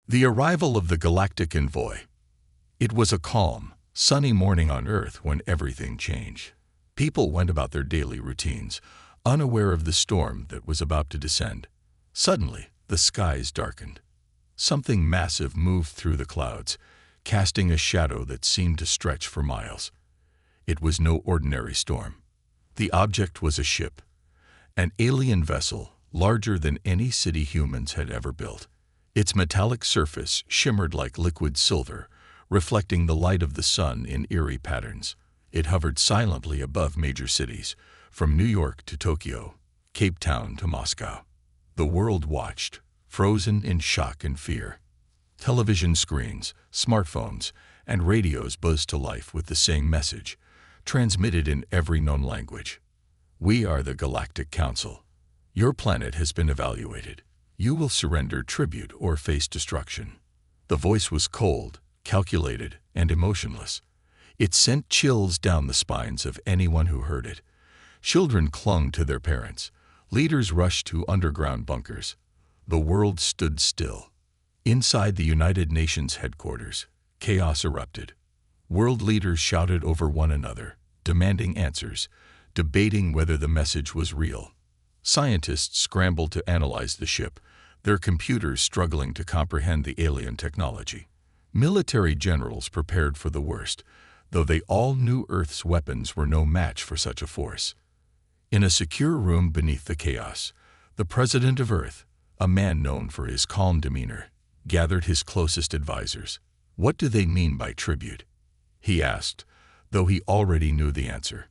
The arrival of the galactic envoy. It was a calm, sunny morning on Earth when everything changed. People went about their daily routines, unaware of the storm that was about to descend. Suddenly, the skies darkened. Something massive moved through the clouds, casting a shadow that seemed to stretch for miles. It was no ordinary storm. The object was a ship, an alien vessel larger than any city humans had ever built. Its metallic surface shimmered like liquid silver, reflecting the light of the sun in eerie patterns. It hovered silently above major cities, from New York to Tokyo, Cape Town to Moscow. The world watched, frozen in shock and fear. Television screens, smartphones, and radios buzzed to life with the same message, transmitted in every known language. We are the Galactic Council. Your planet has been evaluated. You will surrender tribute or face destruction. The voice was cold, calculated, and emotionless. It sent chills down the spines of anyone who heard it. Children clung to their parents. Leaders rushed to underground bunkers. The world stood still. Inside the United Nations headquarters, chaos erupted. World leaders shouted over one another, demanding answers, debating whether the message was real. Scientists scrambled to analyze the ship, their computers struggling to comprehend the alien technology. Military generals prepared for the worst, though they all knew Earth's weapons were no match for such a force. In a secure room beneath the chaos, the President of Earth, a man known for his calm demeanor, gathered his closest advisors. "What do they mean by tribute?" he asked, though he already knew the answer.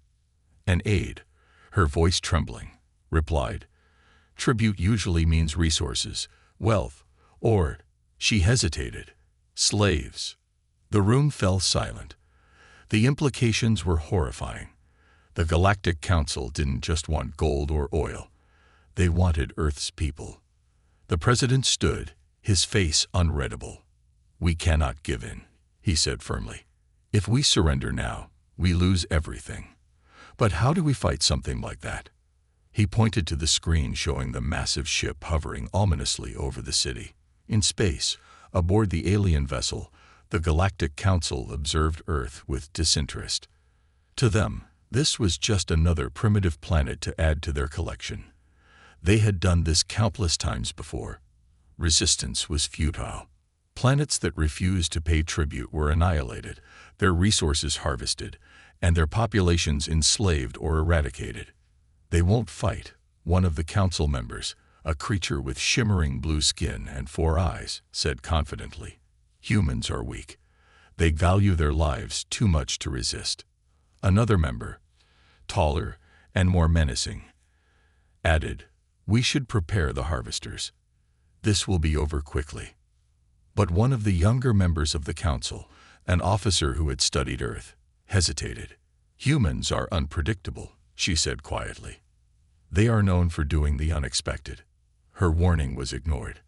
An aide, her voice trembling, replied, "Tribute usually means resources, wealth, or," she hesitated, "slaves." The room fell silent. The implications were horrifying. The Galactic Council didn't just want gold or oil. They wanted Earth's people. The president stood, his face unreadable. "We cannot give in," he said firmly. "If we surrender now, we lose everything. But how do we fight something like that?" He pointed to the screen showing the massive ship hovering ominously over the city. In space, aboard the alien vessel, the Galactic Council observed Earth with disinterest. To them, this was just another primitive planet to add to their collection. They had done this countless times before. Resistance was futile. Planets that refused to pay tribute were annihilated, their resources harvested, and their populations enslaved or eradicated. "They won't fight," one of the council members, a creature with shimmering blue skin and 4 eyes, said confidently. "Humans are weak. They value their lives too much to resist." Another member, taller and more menacing, added, "We should prepare the harvesters. This will be over quickly." But one of the younger members of the council, an officer who had studied Earth, hesitated. "Humans are unpredictable," she said quietly. "They are known for doing the unexpected." Her warning was ignored.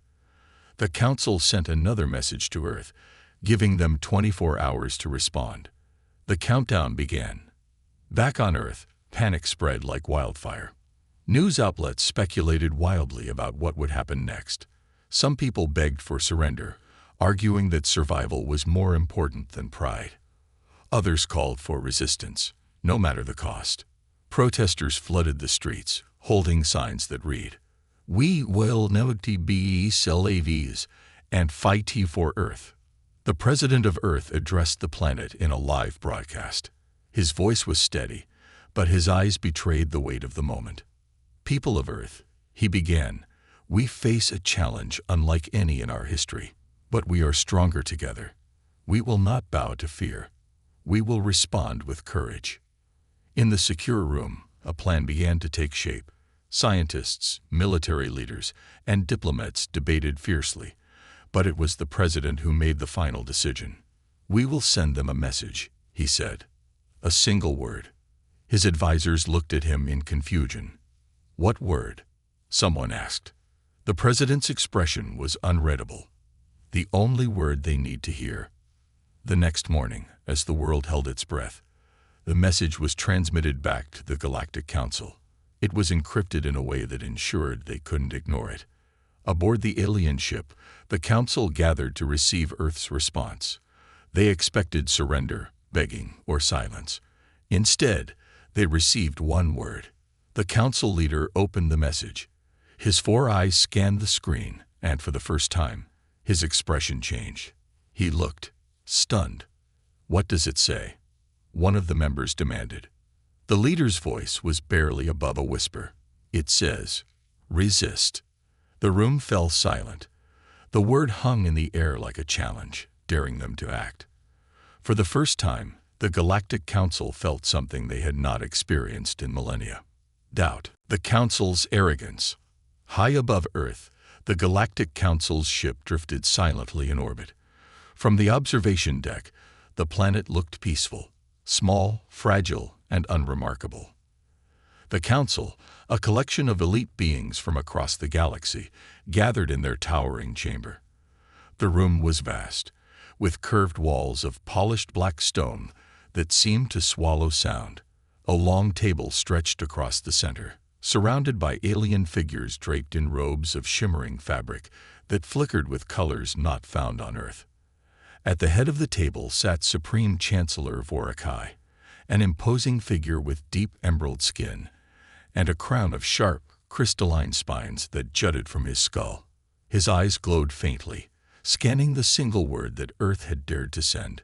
The council sent another message to Earth, giving them 24 hours to respond. The countdown began. Back on Earth, panic spread like wildfire. News outlets speculated wildly about what would happen next. Some people begged for surrender, arguing that survival was more important than pride. Others called for resistance, no matter the cost. Protesters flooded the streets, holding signs that read, "We will not be slaves and fight for Earth." The President of Earth addressed the planet in a live broadcast. His voice was steady, but his eyes betrayed the weight of the moment. "People of Earth," he began, "we face a challenge unlike any in our history, but we are stronger together. We will not bow to fear. We will respond with courage." In the secure room, a plan began to take shape. Scientists, military leaders, and diplomats debated fiercely, but it was the president who made the final decision. "We will send them a message," he said. A single word. His advisors looked at him in confusion. "What word?" someone asked. The president's expression was unreadable. "The only word they need to hear." The next morning, as the world held its breath, the message was transmitted back to the Galactic Council. It was encrypted in a way that ensured they couldn't ignore it. Aboard the alien ship, the Council gathered to receive Earth's response. They expected surrender, begging, or silence. Instead, they received one word. The Council leader opened the message. His 4 eyes scanned the screen, and for the first time, his expression changed. He looked, stunned. "What does it say?" one of the members demanded. The leader's voice was barely above a whisper. "It says, resist." The room fell silent. The word hung in the air like a challenge, daring them to act. For the first time, the Galactic Council felt something they had not experienced in millennia. Doubt. The Council's arrogance. High above Earth, the Galactic Council's ship drifted silently in orbit. From the observation deck, the planet looked peaceful, small, fragile, and unremarkable. The Council, a collection of elite beings from across the galaxy, gathered in their towering chamber. The room was vast, with curved walls of polished black stone that seemed to swallow sound. A long table stretched across the center, surrounded by alien figures draped in robes of shimmering fabric that flickered with colors not found on Earth. At the head of the table sat Supreme Chancellor Vorakai, an imposing figure with deep emerald skin and a crown of sharp, crystalline spines that jutted from his skull. His eyes glowed faintly, scanning the single word that Earth had dared to send.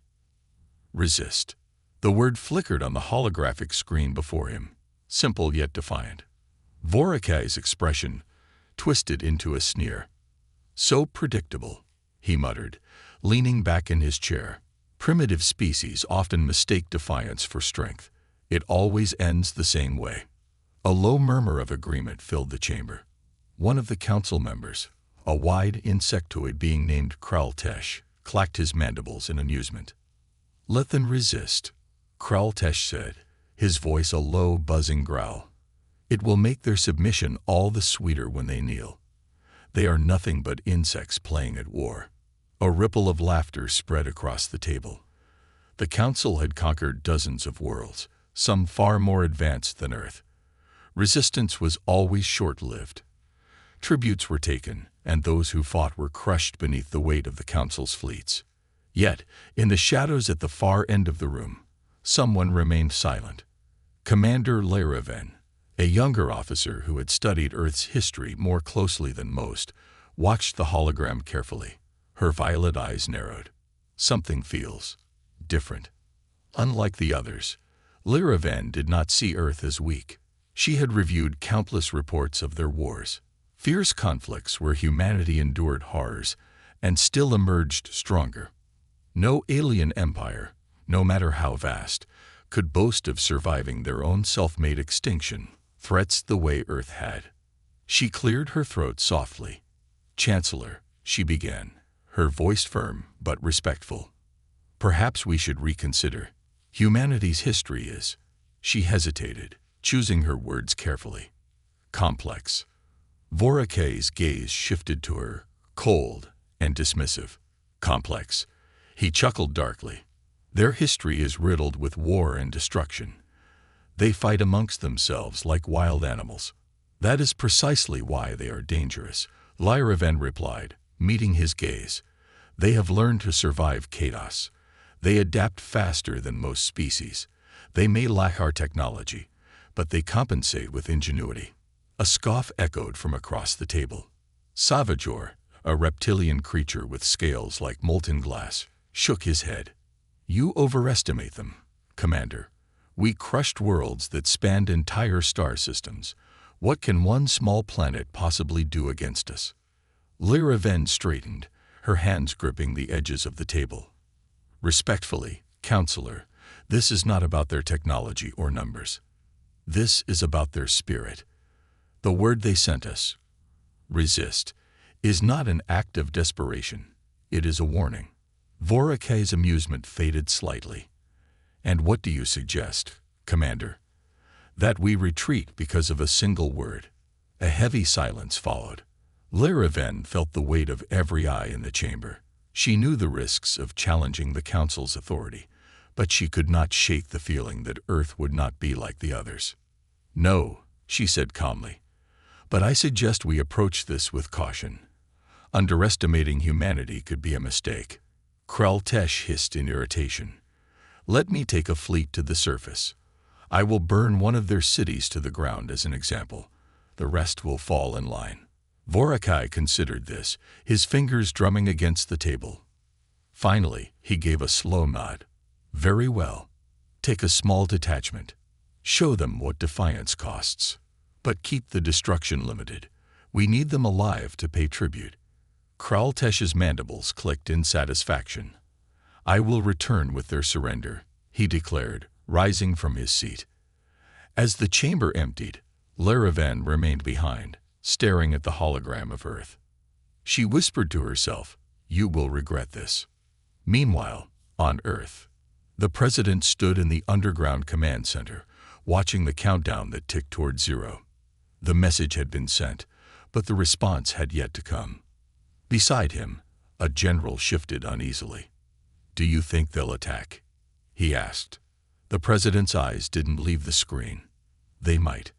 Resist. The word flickered on the holographic screen before him, simple yet defiant. Vorakai's expression twisted into a sneer. "So predictable," he muttered, leaning back in his chair. "Primitive species often mistake defiance for strength. It always ends the same way." A low murmur of agreement filled the chamber. One of the council members, a wide insectoid being named Kraltesh, clacked his mandibles in amusement. "Let them resist," Kraltesh said, his voice a low, buzzing growl. "It will make their submission all the sweeter when they kneel. They are nothing but insects playing at war." A ripple of laughter spread across the table. The Council had conquered dozens of worlds, some far more advanced than Earth. Resistance was always short-lived. Tributes were taken, and those who fought were crushed beneath the weight of the Council's fleets. Yet, in the shadows at the far end of the room, someone remained silent. Commander Laraven, a younger officer who had studied Earth's history more closely than most, watched the hologram carefully. Her violet eyes narrowed. "Something feels different." Unlike the others, Laraven did not see Earth as weak. She had reviewed countless reports of their wars, fierce conflicts where humanity endured horrors and still emerged stronger. No alien empire, no matter how vast, could boast of surviving their own self-made extinction, threats the way Earth had. She cleared her throat softly. "Chancellor," she began, her voice firm but respectful. "Perhaps we should reconsider. Humanity's history is—" She hesitated, choosing her words carefully. "Complex." Vorakai's gaze shifted to her, cold and dismissive. "Complex." He chuckled darkly. "Their history is riddled with war and destruction. They fight amongst themselves like wild animals. That is precisely why they are dangerous," Laraven replied, meeting his gaze. "They have learned to survive chaos. They adapt faster than most species. They may lack our technology, but they compensate with ingenuity." A scoff echoed from across the table. Savajor, a reptilian creature with scales like molten glass, shook his head. "You overestimate them, Commander. We crushed worlds that spanned entire star systems. What can one small planet possibly do against us?" Laraven straightened, her hands gripping the edges of the table. "Respectfully, Counselor, this is not about their technology or numbers. This is about their spirit. The word they sent us, resist, is not an act of desperation. It is a warning." Vorakai's amusement faded slightly. "And what do you suggest, Commander?" "That we retreat because of a single word." A heavy silence followed. Laraven felt the weight of every eye in the chamber. She knew the risks of challenging the Council's authority, but she could not shake the feeling that Earth would not be like the others. "No," she said calmly, "but I suggest we approach this with caution. Underestimating humanity could be a mistake. Krell-Tesh hissed in irritation. Let me take a fleet to the surface. I will burn one of their cities to the ground as an example. The rest will fall in line. Vorakai considered this, his fingers drumming against the table. Finally, he gave a slow nod. Very well. Take a small detachment. Show them what Defiance costs. But keep the destruction limited. We need them alive to pay tribute. Krell-Tesh's mandibles clicked in satisfaction. I will return with their surrender, he declared, rising from his seat. As the chamber emptied, Laraven remained behind, staring at the hologram of Earth. She whispered to herself, You will regret this. Meanwhile, on Earth, the president stood in the underground command center, watching the countdown that ticked toward 0. The message had been sent, but the response had yet to come. Beside him, a general shifted uneasily. Do you think they'll attack? He asked. The president's eyes didn't leave the screen. They might,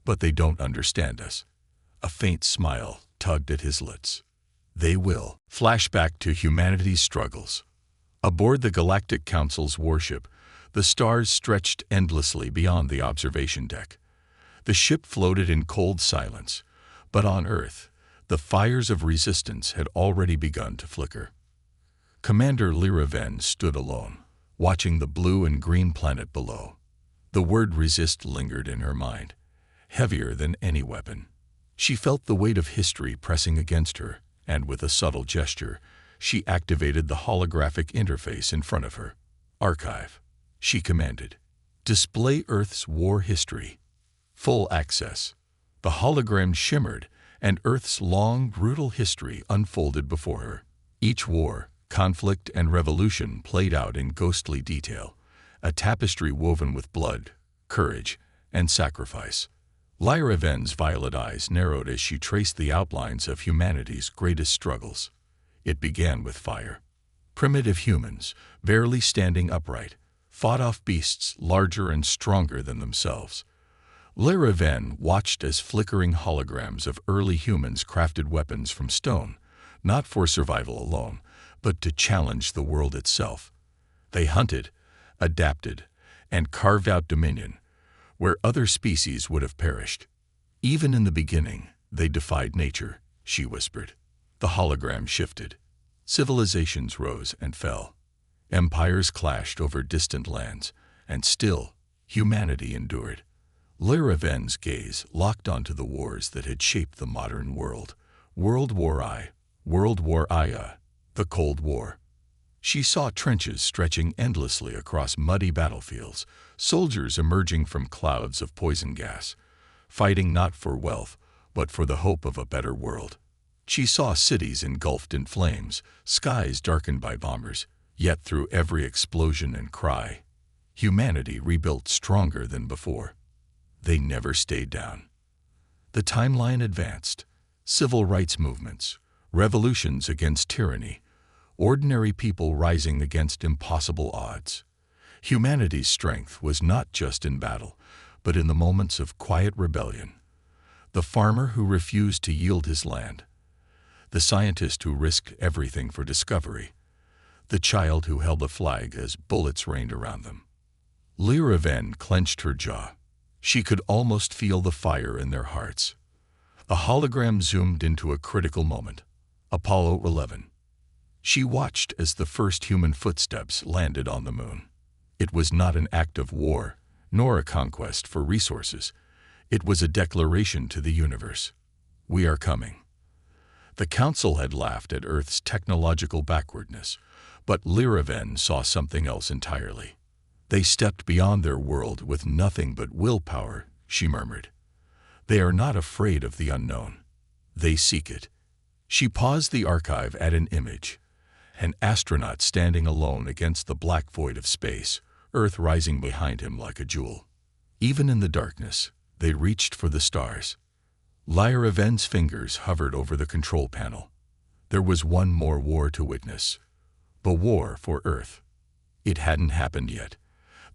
but they don't understand us. A faint smile tugged at his lips. They will. Flashback to humanity's struggles. Aboard the Galactic Council's warship, the stars stretched endlessly beyond the observation deck. The ship floated in cold silence, but on Earth, the fires of resistance had already begun to flicker. Commander Laraven stood alone, watching the blue and green planet below. The word resist lingered in her mind, heavier than any weapon. She felt the weight of history pressing against her, and with a subtle gesture, she activated the holographic interface in front of her. Archive, she commanded. Display Earth's war history. Full access. The hologram shimmered, and Earth's long, brutal history unfolded before her. Each war, conflict, and revolution played out in ghostly detail, a tapestry woven with blood, courage, and sacrifice. Laraven's violet eyes narrowed as she traced the outlines of humanity's greatest struggles. It began with fire. Primitive humans, barely standing upright, fought off beasts larger and stronger than themselves. Laraven watched as flickering holograms of early humans crafted weapons from stone, not for survival alone, but to challenge the world itself. They hunted, adapted, and carved out dominion, where other species would have perished. Even in the beginning, they defied nature, she whispered. The hologram shifted. Civilizations rose and fell. Empires clashed over distant lands, and still, humanity endured. Laraven's gaze locked onto the wars that had shaped the modern world. World War I, World War Ia, the Cold War. She saw trenches stretching endlessly across muddy battlefields, soldiers emerging from clouds of poison gas, fighting not for wealth, but for the hope of a better world. She saw cities engulfed in flames, skies darkened by bombers, yet through every explosion and cry, humanity rebuilt stronger than before. They never stayed down. The timeline advanced. Civil rights movements, revolutions against tyranny, ordinary people rising against impossible odds. Humanity's strength was not just in battle, but in the moments of quiet rebellion. The farmer who refused to yield his land, the scientist who risked everything for discovery, the child who held a flag as bullets rained around them. Laraven clenched her jaw. She could almost feel the fire in their hearts. A hologram zoomed into a critical moment. Apollo 11. She watched as the first human footsteps landed on the moon. It was not an act of war, nor a conquest for resources. It was a declaration to the universe. We are coming. The Council had laughed at Earth's technological backwardness, but Laraven saw something else entirely. They stepped beyond their world with nothing but willpower, she murmured. They are not afraid of the unknown. They seek it. She paused the archive at an image. An astronaut standing alone against the black void of space, Earth rising behind him like a jewel. Even in the darkness, they reached for the stars. Laraven's fingers hovered over the control panel. There was one more war to witness. The war for Earth. It hadn't happened yet.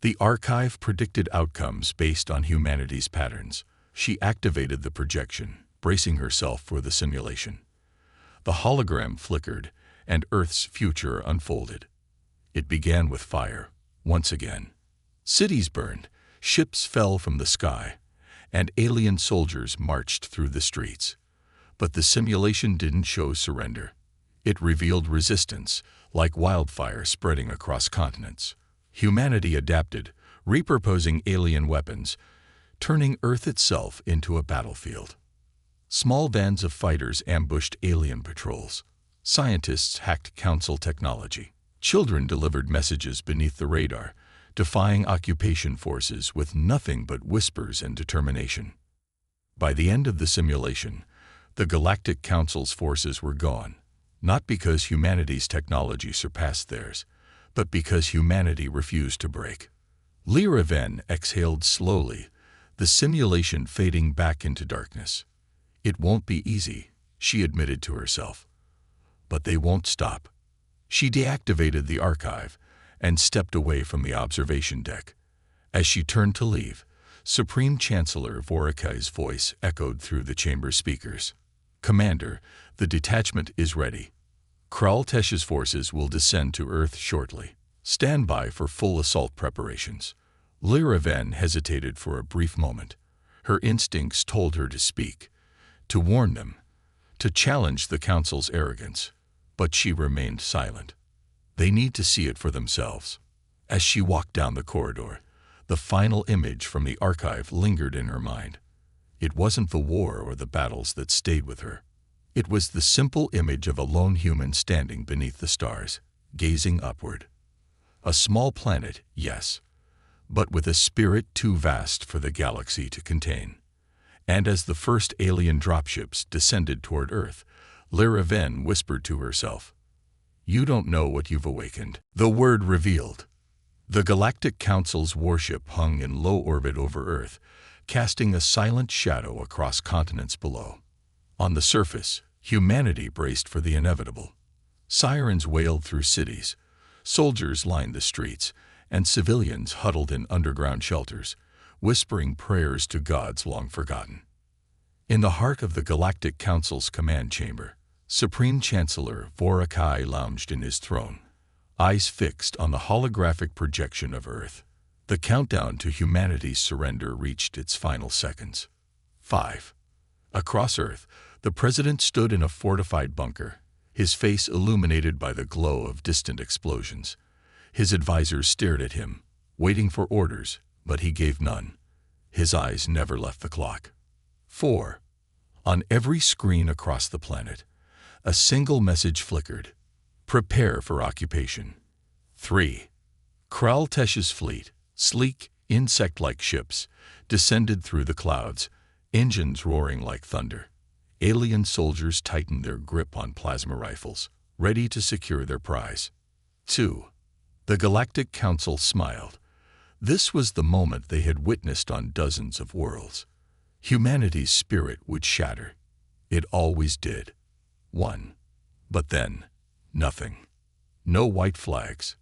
The archive predicted outcomes based on humanity's patterns. She activated the projection, bracing herself for the simulation. The hologram flickered, and Earth's future unfolded. It began with fire, once again. Cities burned, ships fell from the sky, and alien soldiers marched through the streets. But the simulation didn't show surrender. It revealed resistance, like wildfire spreading across continents. Humanity adapted, repurposing alien weapons, turning Earth itself into a battlefield. Small bands of fighters ambushed alien patrols. Scientists hacked Council technology. Children delivered messages beneath the radar, defying occupation forces with nothing but whispers and determination. By the end of the simulation, the Galactic Council's forces were gone, not because humanity's technology surpassed theirs, but because humanity refused to break. Lyra Venn exhaled slowly, the simulation fading back into darkness. It won't be easy, she admitted to herself. But they won't stop. She deactivated the archive and stepped away from the observation deck. As she turned to leave, Supreme Chancellor Vorakai's voice echoed through the chamber speakers. "Commander, the detachment is ready. Kraltesh's forces will descend to Earth shortly. Stand by for full assault preparations." Lyra Venn hesitated for a brief moment. Her instincts told her to speak, to warn them, to challenge the Council's arrogance. But she remained silent. They need to see it for themselves. As she walked down the corridor, the final image from the archive lingered in her mind. It wasn't the war or the battles that stayed with her. It was the simple image of a lone human standing beneath the stars, gazing upward. A small planet, yes, but with a spirit too vast for the galaxy to contain. And as the first alien dropships descended toward Earth, Lyra Venn whispered to herself, "You don't know what you've awakened." The word revealed. The Galactic Council's warship hung in low orbit over Earth, casting a silent shadow across continents below. On the surface, humanity braced for the inevitable. Sirens wailed through cities, soldiers lined the streets, and civilians huddled in underground shelters, whispering prayers to gods long forgotten. In the heart of the Galactic Council's command chamber, Supreme Chancellor Vorakai lounged in his throne, eyes fixed on the holographic projection of Earth. The countdown to humanity's surrender reached its final seconds. 5. Across Earth, the president stood in a fortified bunker, his face illuminated by the glow of distant explosions. His advisors stared at him, waiting for orders, but he gave none. His eyes never left the clock. 4. On every screen across the planet, a single message flickered: prepare for occupation. 3. Kraltesh's fleet, sleek, insect-like ships, descended through the clouds, engines roaring like thunder. Alien soldiers tightened their grip on plasma rifles, ready to secure their prize. 2. The Galactic Council smiled. This was the moment they had witnessed on dozens of worlds. Humanity's spirit would shatter. It always did. 1. But then, nothing. No white flags.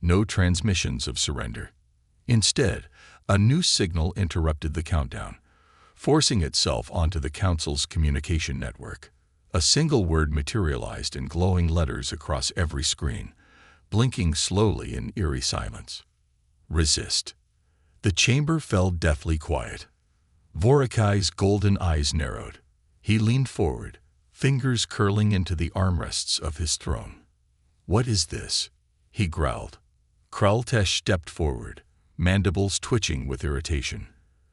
No transmissions of surrender. Instead, a new signal interrupted the countdown, forcing itself onto the Council's communication network. A single word materialized in glowing letters across every screen, blinking slowly in eerie silence. Resist. The chamber fell deathly quiet. Vorakai's golden eyes narrowed. He leaned forward, fingers curling into the armrests of his throne. "What is this?" he growled. Kraltesh stepped forward, mandibles twitching with irritation.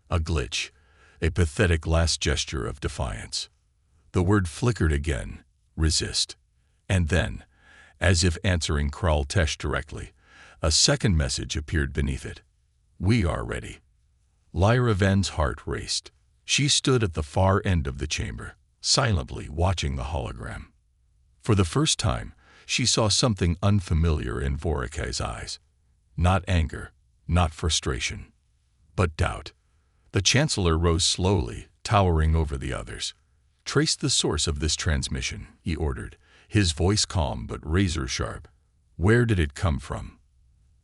A glitch, a pathetic last gesture of defiance. The word flickered again, resist. And then, as if answering Kraltesh directly, a second message appeared beneath it. "We are ready." Lyra Venn's heart raced. She stood at the far end of the chamber, silently watching the hologram. For the first time, she saw something unfamiliar in Vorakai's eyes. Not anger, not frustration, but doubt. The Chancellor rose slowly, towering over the others. "Trace the source of this transmission," he ordered, his voice calm but razor-sharp. "Where did it come from?"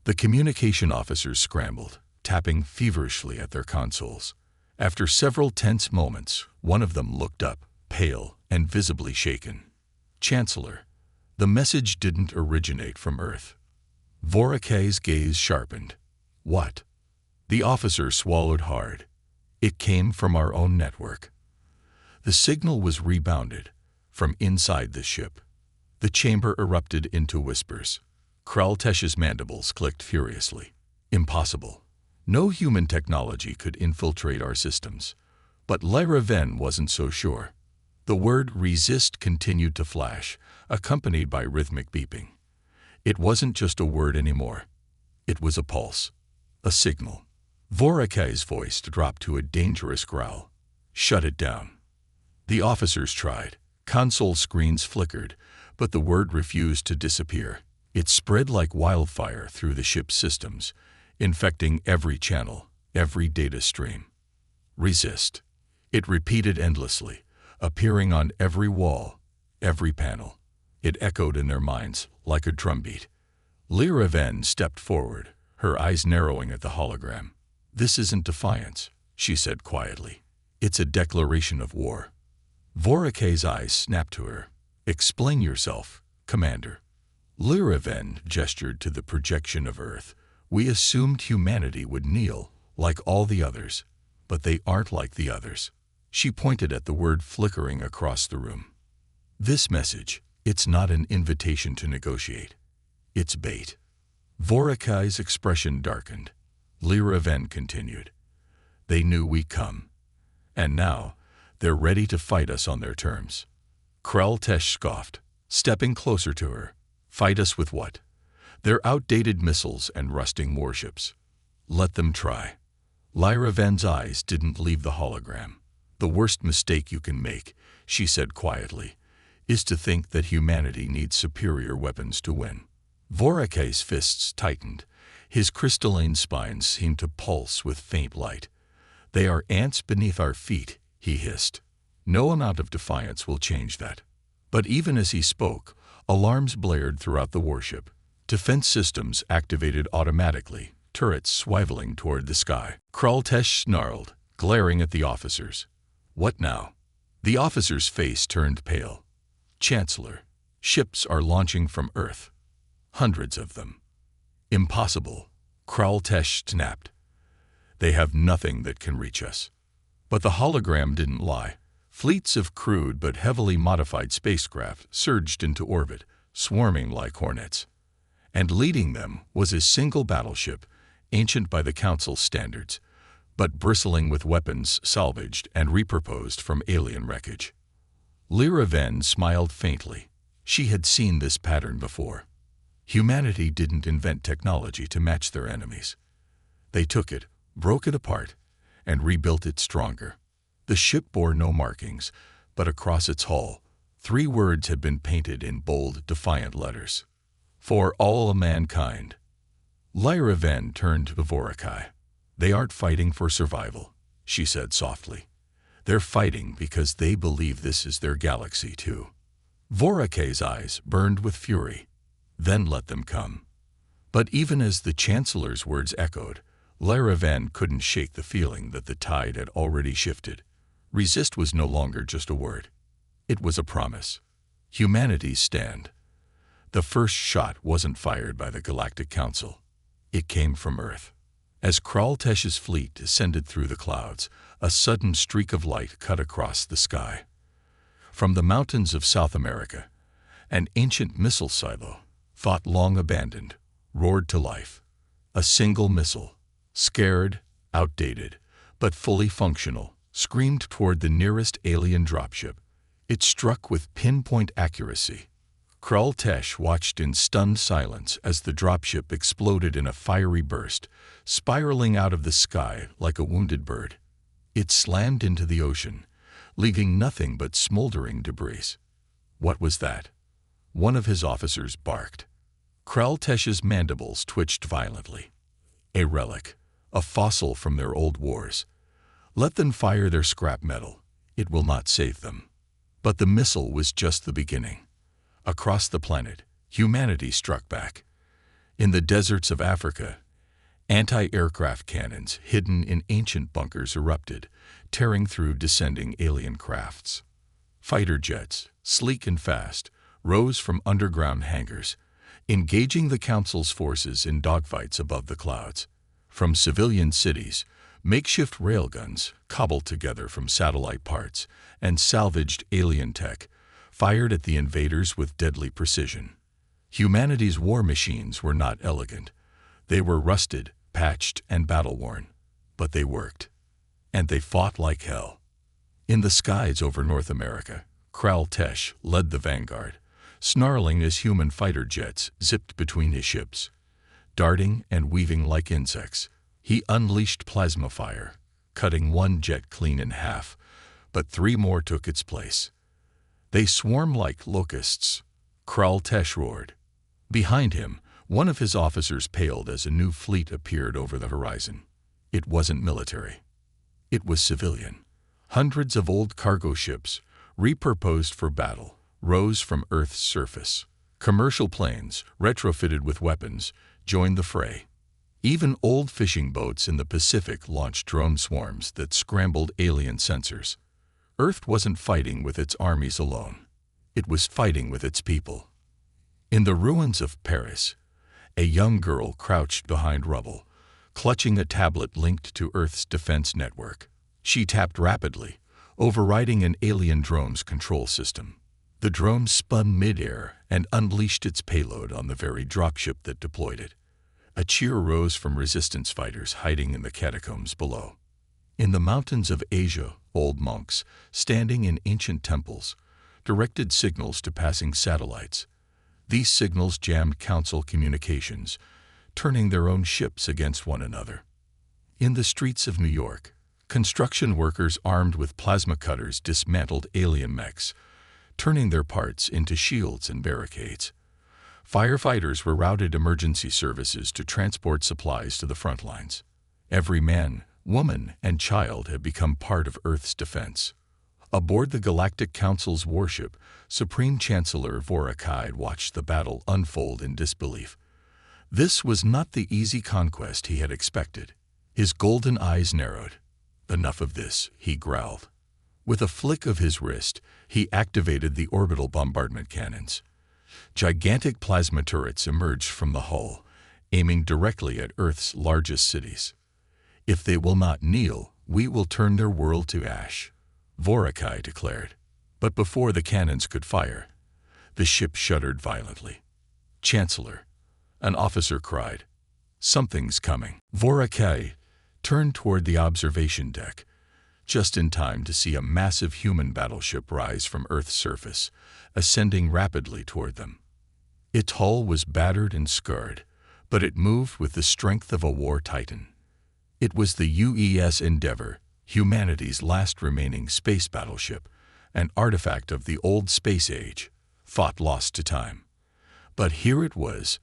The communication officers scrambled, tapping feverishly at their consoles. After several tense moments, one of them looked up, pale and visibly shaken. Chancellor, the message didn't originate from Earth. Vorakay's gaze sharpened. What? The officer swallowed hard. It came from our own network. The signal was rebounded from inside the ship. The chamber erupted into whispers. Kraltesh's mandibles clicked furiously. Impossible. No human technology could infiltrate our systems. But Lyra Ven wasn't so sure. The word resist continued to flash, accompanied by rhythmic beeping. It wasn't just a word anymore. It was a pulse, a signal. Vorakay's voice dropped to a dangerous growl. Shut it down. The officers tried. Console screens flickered, but the word refused to disappear. It spread like wildfire through the ship's systems, infecting every channel, every data stream. Resist. It repeated endlessly, appearing on every wall, every panel. It echoed in their minds like a drumbeat. Lyra Ven stepped forward, her eyes narrowing at the hologram. This isn't defiance, she said quietly. It's a declaration of war. Vorakay's eyes snapped to her. Explain yourself, Commander. Lyra Ven gestured to the projection of Earth. We assumed humanity would kneel, like all the others, but they aren't like the others. She pointed at the word flickering across the room. This message, it's not an invitation to negotiate. It's bait. Vorakay's expression darkened. Lyra Ven continued. They knew we'd come. And now, they're ready to fight us on their terms. Kraltesh scoffed, stepping closer to her. Fight us with what? Their outdated missiles and rusting warships. Let them try. Lyra Ven's eyes didn't leave the hologram. The worst mistake you can make, she said quietly, is to think that humanity needs superior weapons to win. Vorakay's fists tightened. His crystalline spine seemed to pulse with faint light. They are ants beneath our feet, he hissed. No amount of defiance will change that. But even as he spoke, alarms blared throughout the warship. Defense systems activated automatically, turrets swiveling toward the sky. Kraltesh snarled, glaring at the officers. What now? The officer's face turned pale. Chancellor, ships are launching from Earth. Hundreds of them. Impossible, Kraltesh snapped. They have nothing that can reach us. But the hologram didn't lie. Fleets of crude but heavily modified spacecraft surged into orbit, swarming like hornets. And leading them was a single battleship, ancient by the Council's standards, but bristling with weapons salvaged and repurposed from alien wreckage. Lyra Ven smiled faintly. She had seen this pattern before. Humanity didn't invent technology to match their enemies. They took it, broke it apart, and rebuilt it stronger. The ship bore no markings, but across its hull, 3 words had been painted in bold, defiant letters. For all mankind. Lyra Ven turned to Vorakay. They aren't fighting for survival, she said softly. They're fighting because they believe this is their galaxy too. Vorakay's eyes burned with fury. Then let them come. But even as the Chancellor's words echoed, Lyra Ven couldn't shake the feeling that the tide had already shifted. Resist was no longer just a word. It was a promise. Humanity's stand. The first shot wasn't fired by the Galactic Council. It came from Earth. As Kraltesh's fleet descended through the clouds, a sudden streak of light cut across the sky. From the mountains of South America, an ancient missile silo, thought long abandoned, roared to life. A single missile, scared, outdated, but fully functional, screamed toward the nearest alien dropship. It struck with pinpoint accuracy. Kraltesh watched in stunned silence as the dropship exploded in a fiery burst, spiraling out of the sky like a wounded bird. It slammed into the ocean, leaving nothing but smoldering debris. What was that? One of his officers barked. Kraltesh's mandibles twitched violently. A relic, a fossil from their old wars. Let them fire their scrap metal. It will not save them. But the missile was just the beginning. Across the planet, humanity struck back. In the deserts of Africa, anti-aircraft cannons hidden in ancient bunkers erupted, tearing through descending alien crafts. Fighter jets, sleek and fast, rose from underground hangars, engaging the Council's forces in dogfights above the clouds. From civilian cities, makeshift railguns, cobbled together from satellite parts, and salvaged alien tech, fired at the invaders with deadly precision. Humanity's war machines were not elegant. They were rusted, patched, and battle-worn. But they worked. And they fought like hell. In the skies over North America, Kraltesh led the vanguard, snarling as human fighter jets zipped between his ships. Darting and weaving like insects, he unleashed plasma fire, cutting one jet clean in half, but 3 more took its place. They swarmed like locusts. Kraltesh roared. Behind him, one of his officers paled as a new fleet appeared over the horizon. It wasn't military. It was civilian. Hundreds of old cargo ships, repurposed for battle, rose from Earth's surface. Commercial planes, retrofitted with weapons, joined the fray. Even old fishing boats in the Pacific launched drone swarms that scrambled alien sensors. Earth wasn't fighting with its armies alone. It was fighting with its people. In the ruins of Paris, a young girl crouched behind rubble, clutching a tablet linked to Earth's defense network. She tapped rapidly, overriding an alien drone's control system. The drone spun mid-air and unleashed its payload on the very dropship that deployed it. A cheer rose from resistance fighters hiding in the catacombs below. In the mountains of Asia, old monks, standing in ancient temples, directed signals to passing satellites. These signals jammed Council communications, turning their own ships against one another. In the streets of New York, construction workers armed with plasma cutters dismantled alien mechs, turning their parts into shields and barricades. Firefighters rerouted emergency services to transport supplies to the front lines. Every man, woman, and child had become part of Earth's defense. Aboard the Galactic Council's warship, Supreme Chancellor Vorakai watched the battle unfold in disbelief. This was not the easy conquest he had expected. His golden eyes narrowed. "Enough of this," he growled. With a flick of his wrist, he activated the orbital bombardment cannons. Gigantic plasma turrets emerged from the hull, aiming directly at Earth's largest cities. "If they will not kneel, we will turn their world to ash," Vorakai declared. But before the cannons could fire, the ship shuddered violently. "Chancellor," an officer cried, "something's coming." Vorakai turned toward the observation deck, just in time to see a massive human battleship rise from Earth's surface, ascending rapidly toward them. Its hull was battered and scarred, but it moved with the strength of a war titan. It was the UES Endeavour, humanity's last remaining space battleship, an artifact of the old space age, thought lost to time. But here it was,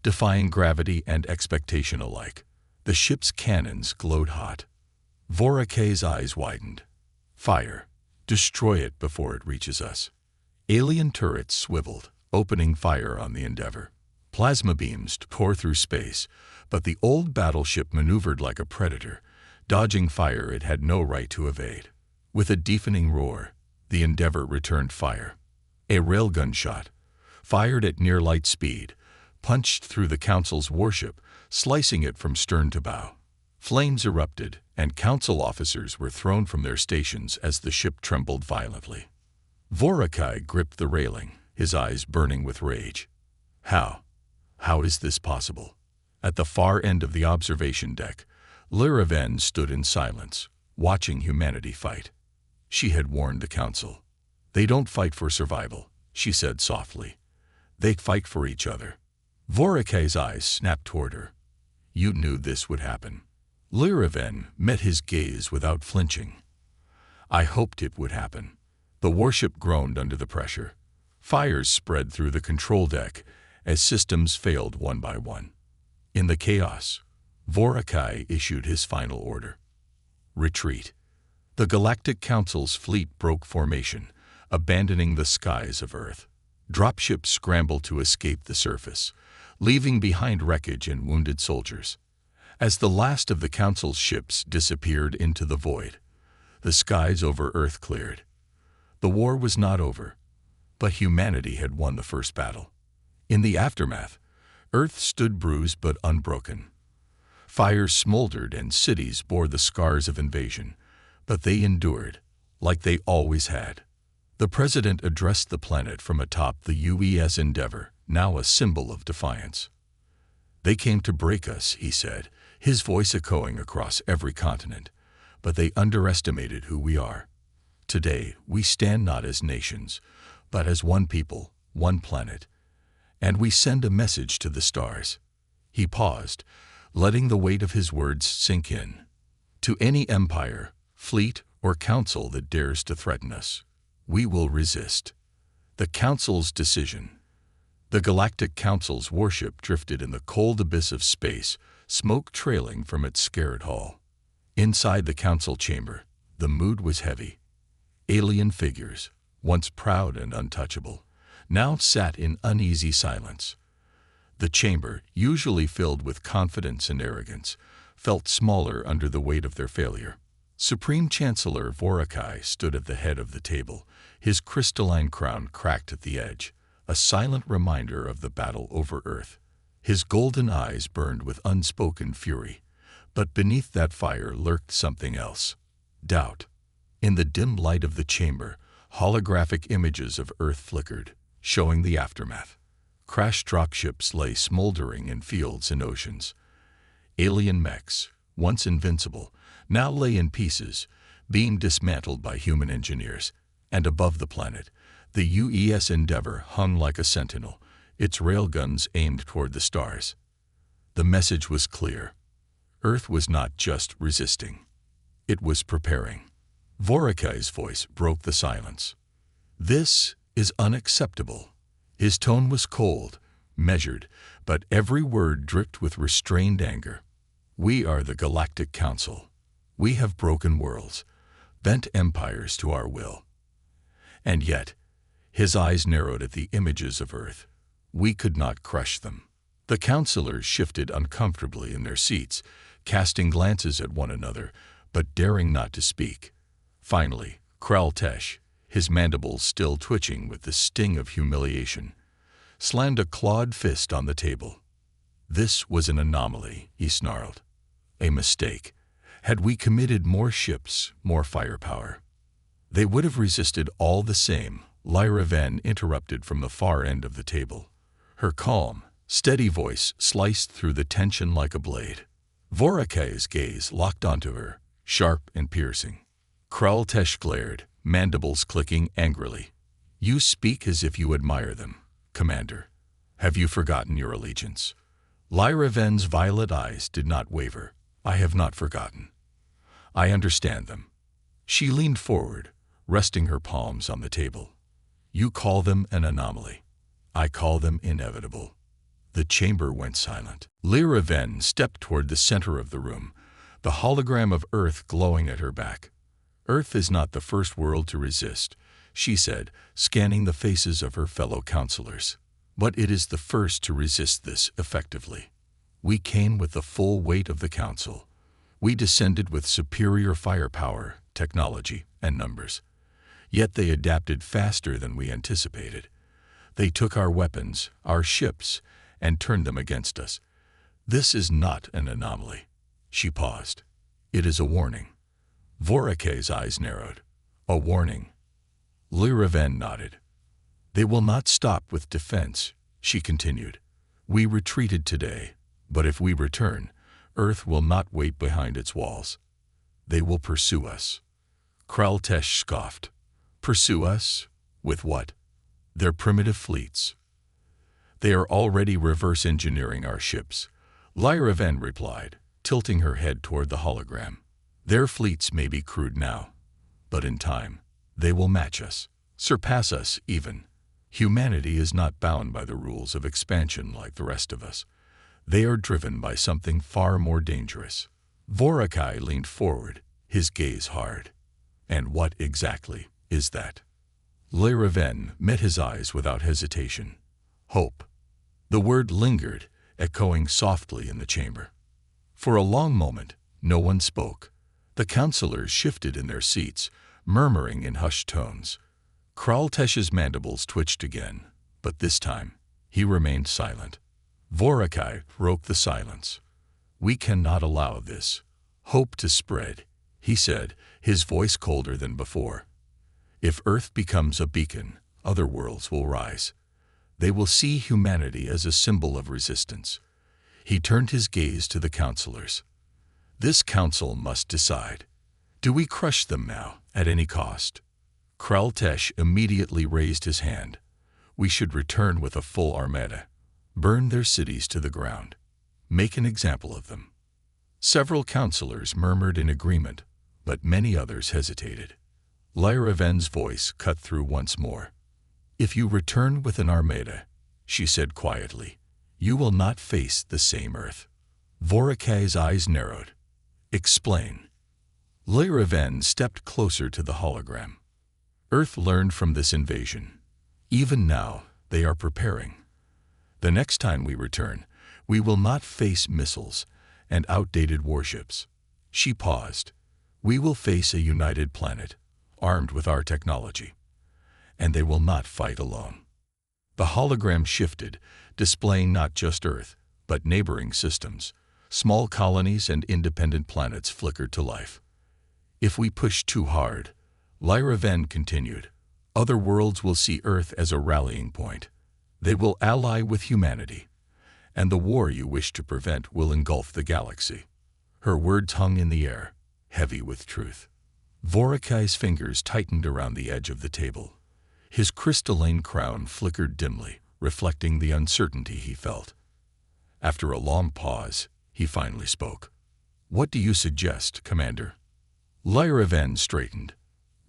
defying gravity and expectation alike. The ship's cannons glowed hot. Vorakai's eyes widened. "Fire. Destroy it before it reaches us." Alien turrets swiveled, opening fire on the Endeavour. Plasma beams tore through space, but the old battleship maneuvered like a predator, dodging fire it had no right to evade. With a deafening roar, the Endeavour returned fire. A railgun shot, fired at near light speed, punched through the Council's warship, slicing it from stern to bow. Flames erupted, and Council officers were thrown from their stations as the ship trembled violently. Vorakai gripped the railing, his eyes burning with rage. How is this possible? At the far end of the observation deck, Liraven stood in silence, watching humanity fight. She had warned the Council. "They don't fight for survival," she said softly. "They fight for each other." Vorakai's eyes snapped toward her. "You knew this would happen." Liraven met his gaze without flinching. "I hoped it would happen." The warship groaned under the pressure. Fires spread through the control deck as systems failed one by one. In the chaos, Vorakai issued his final order. Retreat. The Galactic Council's fleet broke formation, abandoning the skies of Earth. Dropships scrambled to escape the surface, leaving behind wreckage and wounded soldiers. As the last of the Council's ships disappeared into the void, the skies over Earth cleared. The war was not over, But humanity had won the first battle. In the aftermath, Earth stood bruised but unbroken. Fires smoldered and cities bore the scars of invasion, but they endured, like they always had. The president addressed the planet from atop the UES Endeavor, now a symbol of defiance. "They came to break us," he said, his voice echoing across every continent, "but they underestimated who we are. Today, we stand not as nations, but as one people, one planet, and we send a message to the stars." He paused, letting the weight of his words sink in. "To any empire, fleet, or council that dares to threaten us, we will resist." The Council's decision. The Galactic Council's warship drifted in the cold abyss of space, smoke trailing from its scarred hull. Inside the council chamber, the mood was heavy. Alien figures, once proud and untouchable, now sat in uneasy silence. The chamber, usually filled with confidence and arrogance, felt smaller under the weight of their failure. Supreme Chancellor Vorakai stood at the head of the table, his crystalline crown cracked at the edge, a silent reminder of the battle over Earth. His golden eyes burned with unspoken fury, but beneath that fire lurked something else: doubt. In the dim light of the chamber, holographic images of Earth flickered, showing the aftermath. Crashed dropships lay smoldering in fields and oceans. Alien mechs, once invincible, now lay in pieces, being dismantled by human engineers. And above the planet, the UES Endeavor hung like a sentinel, its railguns aimed toward the stars. The message was clear. Earth was not just resisting. It was preparing. Vorakai's voice broke the silence. "This is unacceptable." His tone was cold, measured, but every word dripped with restrained anger. "We are the Galactic Council. We have broken worlds, bent empires to our will. And yet," his eyes narrowed at the images of Earth, "we could not crush them." The councilors shifted uncomfortably in their seats, casting glances at one another, but daring not to speak. Finally, Kraltesh, his mandibles still twitching with the sting of humiliation, slammed a clawed fist on the table. "This was an anomaly," he snarled. "A mistake. Had we committed more ships, more firepower, they would have resisted all the same," Lyra Ven interrupted from the far end of the table. Her calm, steady voice sliced through the tension like a blade. Vorakai's gaze locked onto her, sharp and piercing. Kraltesh glared, mandibles clicking angrily. "You speak as if you admire them, Commander. Have you forgotten your allegiance?" Lyra Ven's violet eyes did not waver. "I have not forgotten. I understand them." She leaned forward, resting her palms on the table. "You call them an anomaly. I call them inevitable." The chamber went silent. Lyra Ven stepped toward the center of the room, the hologram of Earth glowing at her back. "Earth is not the first world to resist," she said, scanning the faces of her fellow counselors. "But it is the first to resist this effectively. We came with the full weight of the Council. We descended with superior firepower, technology, and numbers. Yet they adapted faster than we anticipated. They took our weapons, our ships, and turned them against us. This is not an anomaly." She paused. "It is a warning." Vorakai's eyes narrowed. "A warning." Lyra Ven nodded. "They will not stop with defense," she continued. "We retreated today, but if we return, Earth will not wait behind its walls. They will pursue us." Kraltesh scoffed. "Pursue us? With what?" "Their primitive fleets. They are already reverse engineering our ships," Lyra Ven replied, tilting her head toward the hologram. "Their fleets may be crude now, but in time, they will match us, surpass us even. Humanity is not bound by the rules of expansion like the rest of us. They are driven by something far more dangerous." Vorakai leaned forward, his gaze hard. "And what exactly is that?" Lyra Ven met his eyes without hesitation. "Hope." The word lingered, echoing softly in the chamber. For a long moment, no one spoke. The counselors shifted in their seats, murmuring in hushed tones. Kraltesh's mandibles twitched again, but this time he remained silent. Vorakai broke the silence. "We cannot allow this hope to spread," he said, his voice colder than before. "If Earth becomes a beacon, other worlds will rise. They will see humanity as a symbol of resistance." He turned his gaze to the counselors. "This council must decide. Do we crush them now, at any cost?" Kraltesh immediately raised his hand. "We should return with a full armada, burn their cities to the ground, make an example of them." Several counselors murmured in agreement, but many others hesitated. Lyraven's voice cut through once more. "If you return with an armada," she said quietly, "you will not face the same Earth." Vorakai's eyes narrowed. "Explain." Lyraven stepped closer to the hologram. "Earth learned from this invasion. Even now, they are preparing. The next time we return, we will not face missiles and outdated warships." She paused. "We will face a united planet, armed with our technology. And they will not fight alone." The hologram shifted, displaying not just Earth, but neighboring systems. Small colonies and independent planets flickered to life. "If we push too hard," Lyraven continued, "other worlds will see Earth as a rallying point. They will ally with humanity, and the war you wish to prevent will engulf the galaxy." Her words hung in the air, heavy with truth. Vorakai's fingers tightened around the edge of the table. His crystalline crown flickered dimly, reflecting the uncertainty he felt. After a long pause, he finally spoke. "What do you suggest, Commander?" Lyraven straightened.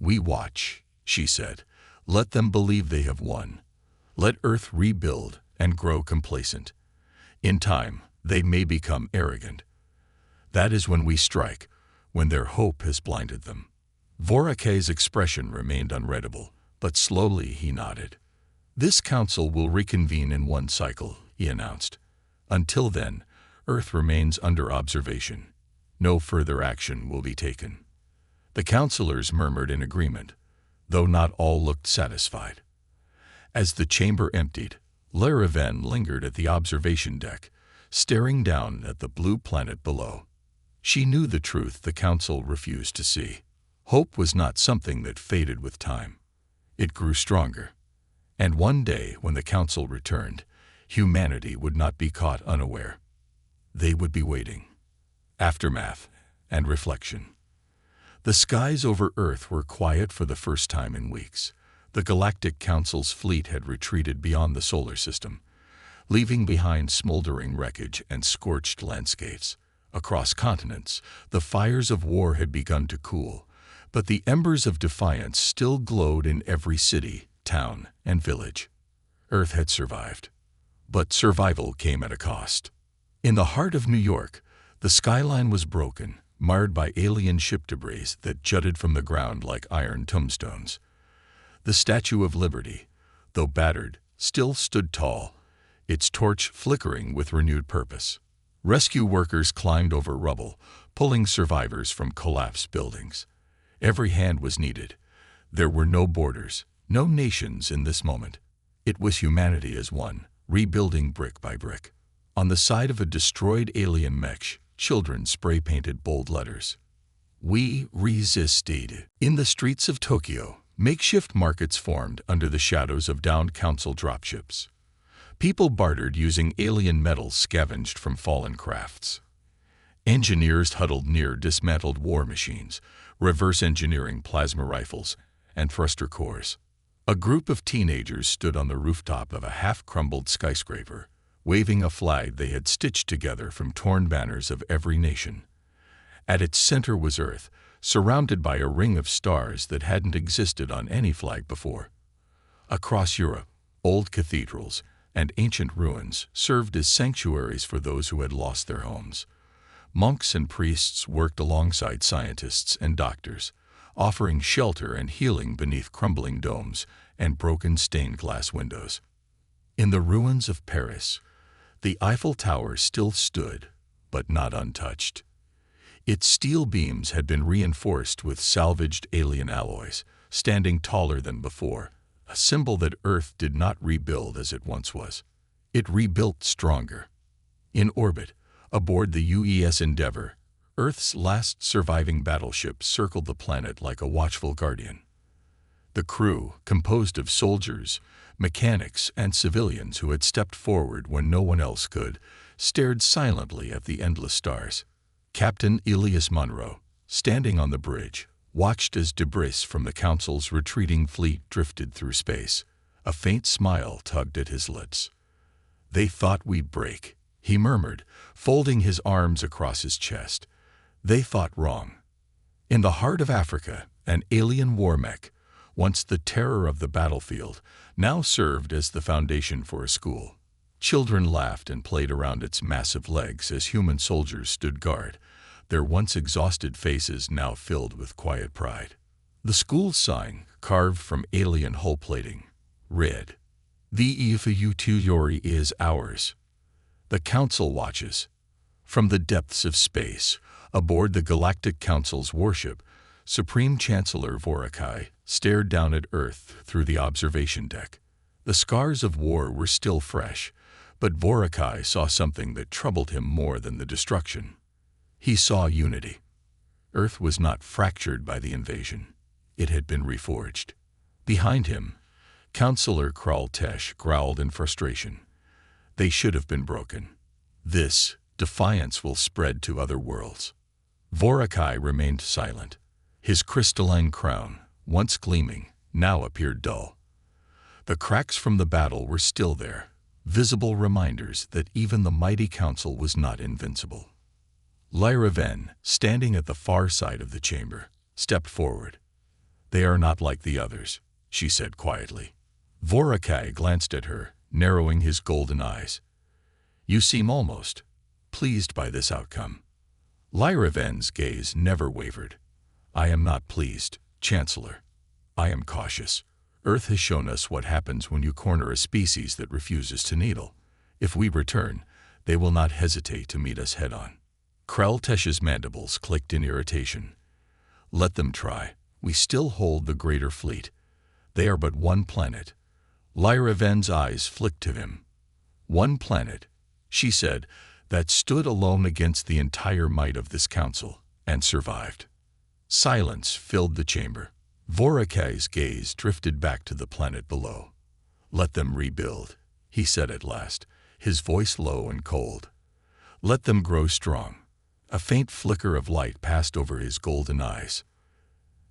"We watch," she said. "Let them believe they have won. Let Earth rebuild and grow complacent. In time, they may become arrogant. That is when we strike, when their hope has blinded them." Vorakai's expression remained unreadable, but slowly he nodded. "This council will reconvene in one cycle," he announced. "Until then, Earth remains under observation. No further action will be taken." The counselors murmured in agreement, though not all looked satisfied. As the chamber emptied, Lyraven lingered at the observation deck, staring down at the blue planet below. She knew the truth the council refused to see. Hope was not something that faded with time. It grew stronger. And one day, when the council returned, humanity would not be caught unaware. They would be waiting. Aftermath and reflection. The skies over Earth were quiet for the first time in weeks. The Galactic Council's fleet had retreated beyond the solar system, leaving behind smoldering wreckage and scorched landscapes. Across continents, the fires of war had begun to cool, but the embers of defiance still glowed in every city, town, and village. Earth had survived. But survival came at a cost. In the heart of New York, the skyline was broken, marred by alien ship debris that jutted from the ground like iron tombstones. The Statue of Liberty, though battered, still stood tall, its torch flickering with renewed purpose. Rescue workers climbed over rubble, pulling survivors from collapsed buildings. Every hand was needed. There were no borders, no nations in this moment. It was humanity as one, rebuilding brick by brick. On the side of a destroyed alien mech, children spray-painted bold letters. "We resisted." In the streets of Tokyo, makeshift markets formed under the shadows of downed council dropships. People bartered using alien metals scavenged from fallen crafts. Engineers huddled near dismantled war machines, reverse engineering plasma rifles and thruster cores. A group of teenagers stood on the rooftop of a half-crumbled skyscraper, waving a flag they had stitched together from torn banners of every nation. At its center was Earth, surrounded by a ring of stars that hadn't existed on any flag before. Across Europe, old cathedrals and ancient ruins served as sanctuaries for those who had lost their homes. Monks and priests worked alongside scientists and doctors, offering shelter and healing beneath crumbling domes and broken stained glass windows. In the ruins of Paris, the Eiffel Tower still stood, but not untouched. Its steel beams had been reinforced with salvaged alien alloys, standing taller than before, a symbol that Earth did not rebuild as it once was. It rebuilt stronger. In orbit, aboard the UES Endeavour, Earth's last surviving battleship circled the planet like a watchful guardian. The crew, composed of soldiers, mechanics, and civilians who had stepped forward when no one else could, stared silently at the endless stars. Captain Elias Munro, standing on the bridge, watched as debris from the Council's retreating fleet drifted through space. A faint smile tugged at his lips. "They thought we'd break," he murmured, folding his arms across his chest. "They thought wrong." In the heart of Africa, an alien war mech, once the terror of the battlefield, now served as the foundation for a school. Children laughed and played around its massive legs as human soldiers stood guard, their once exhausted faces now filled with quiet pride. The school's sign, carved from alien hull plating, read, "The HFY is ours." The Council watches. From the depths of space, aboard the Galactic Council's warship, Supreme Chancellor Vorakai stared down at Earth through the observation deck. The scars of war were still fresh, but Vorakai saw something that troubled him more than the destruction. He saw unity. Earth was not fractured by the invasion. It had been reforged. Behind him, Councillor Kraltesh growled in frustration. "They should have been broken. This defiance will spread to other worlds." Vorakai remained silent. His crystalline crown, once gleaming, now appeared dull. The cracks from the battle were still there, visible reminders that even the mighty Council was not invincible. Lyra Ven, standing at the far side of the chamber, stepped forward. "They are not like the others," she said quietly. Vorakai glanced at her, narrowing his golden eyes. "You seem almost pleased by this outcome." Lyra Ven's gaze never wavered. "I am not pleased, Chancellor. I am cautious. Earth has shown us what happens when you corner a species that refuses to needle. If we return, they will not hesitate to meet us head-on." Kraltesh's mandibles clicked in irritation. "Let them try. We still hold the greater fleet. They are but one planet." Lyra Ven's eyes flicked to him. "One planet," she said, "that stood alone against the entire might of this council, and survived." Silence filled the chamber. Vorakai's gaze drifted back to the planet below. "Let them rebuild," he said at last, his voice low and cold. "Let them grow strong." A faint flicker of light passed over his golden eyes.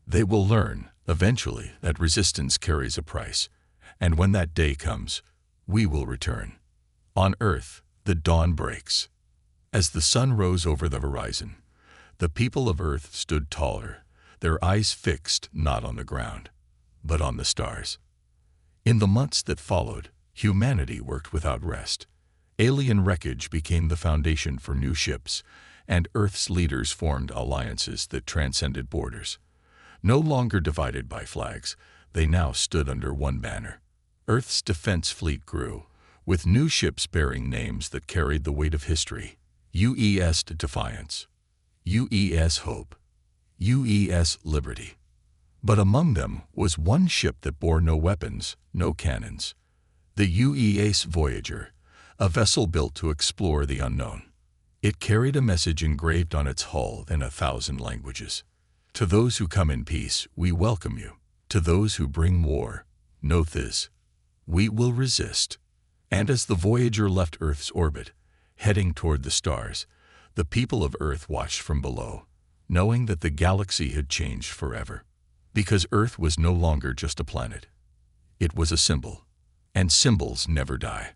"They will learn, eventually, that resistance carries a price, and when that day comes, we will return." On Earth, the dawn breaks. As the sun rose over the horizon, the people of Earth stood taller, their eyes fixed not on the ground, but on the stars. In the months that followed, humanity worked without rest. Alien wreckage became the foundation for new ships, and Earth's leaders formed alliances that transcended borders. No longer divided by flags, they now stood under one banner. Earth's defense fleet grew, with new ships bearing names that carried the weight of history. UES Defiance, UES Hope, UES Liberty. But among them was one ship that bore no weapons, no cannons. The UES Voyager, a vessel built to explore the unknown. It carried a message engraved on its hull in 1,000 languages. "To those who come in peace, we welcome you. To those who bring war, know this: we will resist." And as the Voyager left Earth's orbit, heading toward the stars, the people of Earth watched from below, knowing that the galaxy had changed forever. Because Earth was no longer just a planet. It was a symbol, and symbols never die.